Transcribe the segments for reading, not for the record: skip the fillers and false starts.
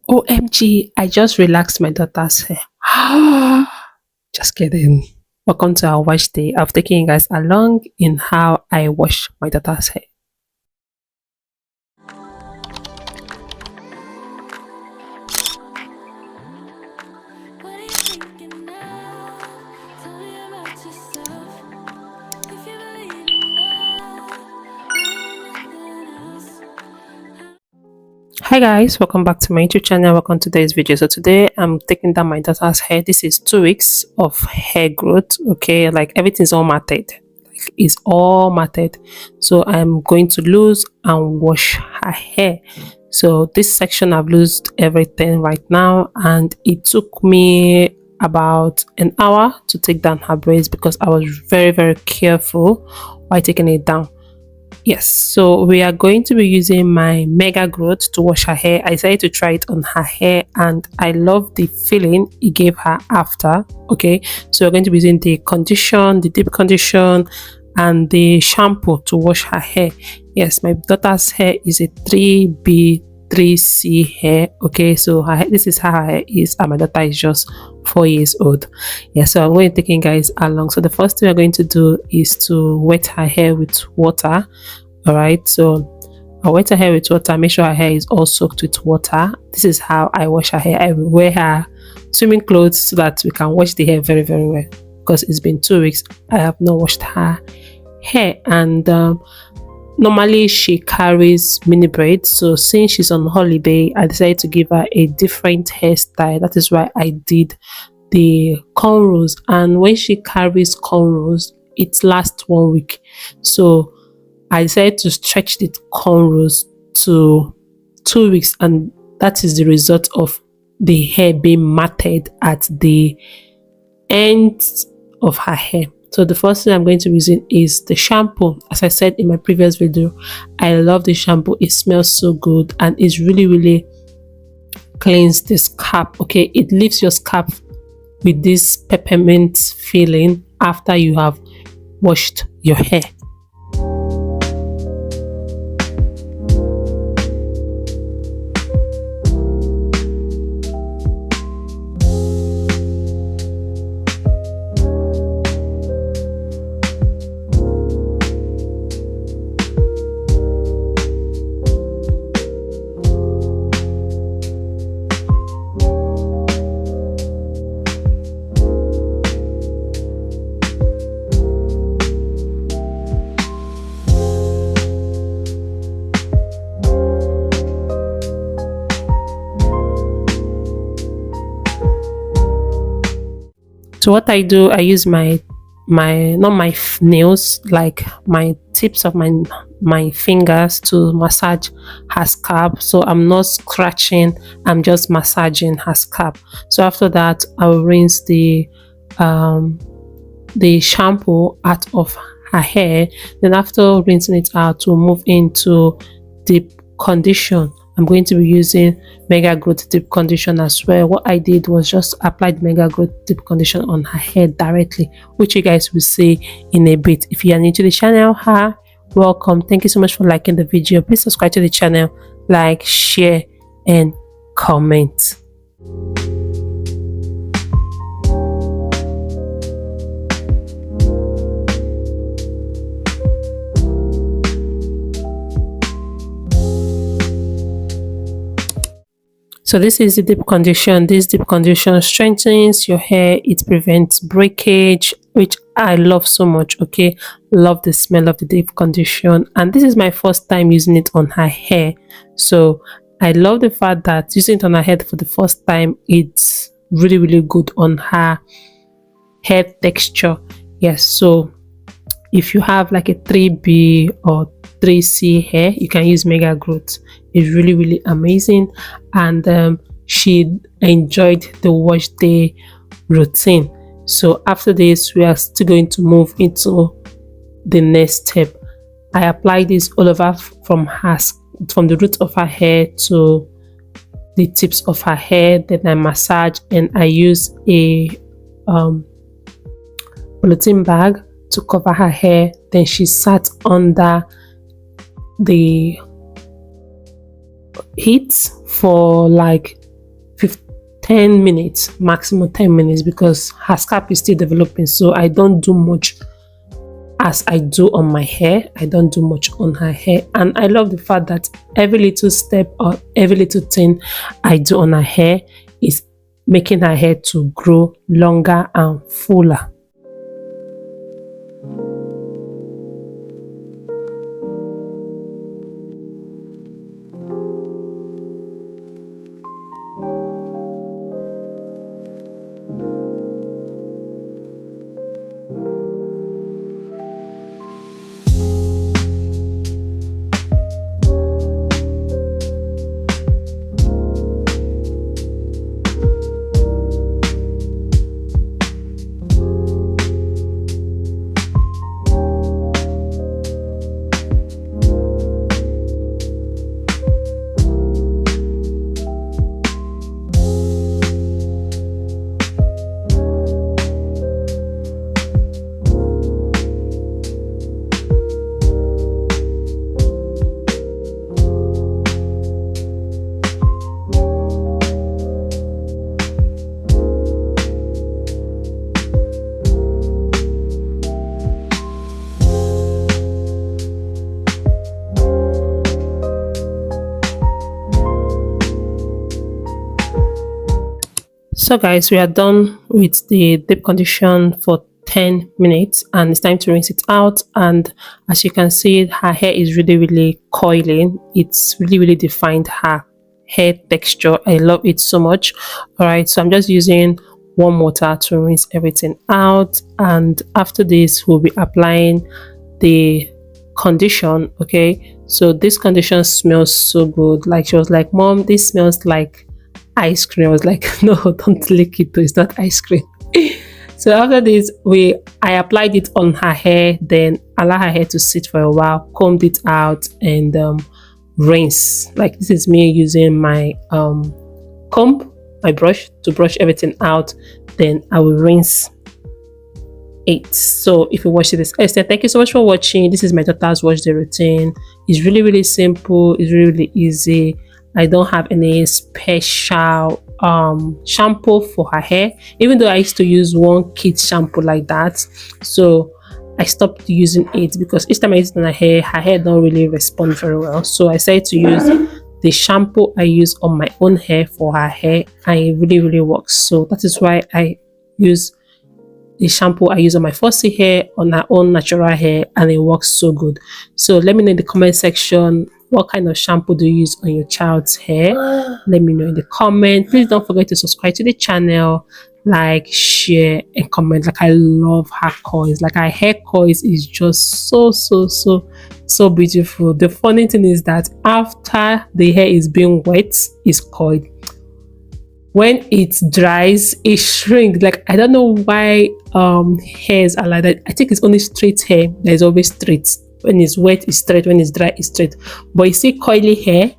OMG, I just relaxed my daughter's hair. Just kidding. Welcome to our wash day. I've taken you guys along in how I wash my daughter's hair. Hi guys, welcome back to my YouTube channel. Welcome to today's video. So today I'm taking down my daughter's hair. This is 2 weeks of hair growth. Okay, like everything's all matted, like it's all matted. So I'm going to lose and wash her hair. So this section I've loosed everything right now, and it took me about an hour to take down her braids because I was very careful while taking it down. Yes, so we are going to be using my Mega Growth to wash her hair. I decided to try it on her hair and I love the feeling it gave her after. Okay, so we're going to be using the condition, the deep condition, and the shampoo to wash her hair. Yes, my daughter's hair is a 3B 3C hair. Okay, so her hair, this is how her hair is, and my daughter is just 4 years old. Yeah, so I'm going to take you guys along. So the first thing we're going to do is to wet her hair with water. All right, so I wet her hair with water, make sure her hair is all soaked with water. This is how I wash her hair. I will wear her swimming clothes so that we can wash the hair very well, because it's been 2 weeks I have not washed her hair. And normally she carries mini braids, so since she's on holiday I decided to give her a different hairstyle. That is why I did the cornrows, and when she carries cornrows it lasts 1 week, so I decided to stretch the cornrows to 2 weeks, and that is the result of the hair being matted at the ends of her hair. So the first thing I'm going to be using is the shampoo. As I said in my previous video, I love the shampoo. It smells so good and it's really cleans the scalp. Okay, it leaves your scalp with this peppermint feeling after you have washed your hair. So what I do, I use my not my nails, like my tips of my fingers to massage her scalp. So I'm not scratching, I'm just massaging her scalp. So after that I will rinse the shampoo out of her hair. Then after rinsing it out, we'll move into deep condition. I'm going to be using Mega Growth Deep Condition as well. What I did was just apply the Mega Growth Deep Condition on her hair directly, which you guys will see in a bit. If you are new to the channel, hi, welcome. Thank you so much for liking the video. Please subscribe to the channel, like, share, and comment. So this is the deep condition. This deep condition strengthens your hair. It prevents breakage, which I love so much. Okay, love the smell of the deep condition, and this is my first time using it on her hair. So I love the fact that using it on her head for the first time, it's really good on her hair texture. Yes, so if you have like a 3B or 3C hair, you can use Mega Growth. It's really amazing, and she enjoyed the wash day routine. So after this we are still going to move into the next step. I apply this all over from the root of her hair to the tips of her hair. Then I massage and I use a polythene bag to cover her hair. Then she sat under the heat for like 10 minutes, maximum 10 minutes, because her scalp is still developing. So I don't do much as I do on my hair. I don't do much on her hair. And I love the fact that every little step or every little thing I do on her hair is making her hair to grow longer and fuller. So guys, we are done with the deep condition for 10 minutes and it's time to rinse it out. And as you can see, her hair is really coiling. It's really defined her hair texture. I love it so much. All right, so I'm just using warm water to rinse everything out, and after this we'll be applying the condition. Okay, so this condition smells so good. Like, she was like, "Mom, this smells like ice cream." I was like, "No, don't lick it though, it's not ice cream." So after this, I applied it on her hair, then allow her hair to sit for a while, combed it out, and rinse. Like, this is me using my comb, my brush, to brush everything out. Then I will rinse it. So if you watch this, I said thank you so much for watching. This is my daughter's wash day routine. It's really simple. It's really easy. I don't have any special shampoo for her hair, even though I used to use one kit shampoo like that. So I stopped using it because each time I use it on her hair don't really respond very well. So I decided to use the shampoo I use on my own hair for her hair, and it really works. So that is why I use the shampoo I use on my fussy hair, on her own natural hair, and it works so good. So let me know in the comment section, what kind of shampoo do you use on your child's hair? Let me know in the comment. Please don't forget to subscribe to the channel, like, share, and comment. Like, I love her coils. Like, her hair coils is just so beautiful. The funny thing is that after the hair is being wet, it's coiled. When it dries, it shrinks. Like, I don't know why hairs are like that. I think it's only straight hair that is always straight. When it's wet, it's straight. When it's dry, it's straight. But you see, coily hair,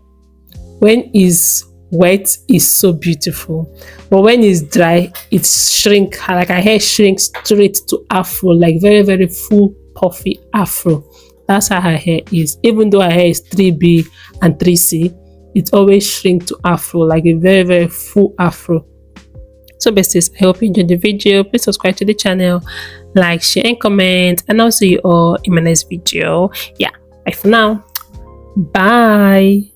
when it's wet, it's so beautiful. But when it's dry, it shrinks. Like, her hair shrinks straight to afro, like very full, puffy afro. That's how her hair is. Even though her hair is 3B and 3C, it always shrink to afro, like a very full afro. So besties, I hope you enjoyed the video. Please subscribe to the channel, like, share, and comment, and I'll see you all in my next video. Yeah, bye for now. Bye.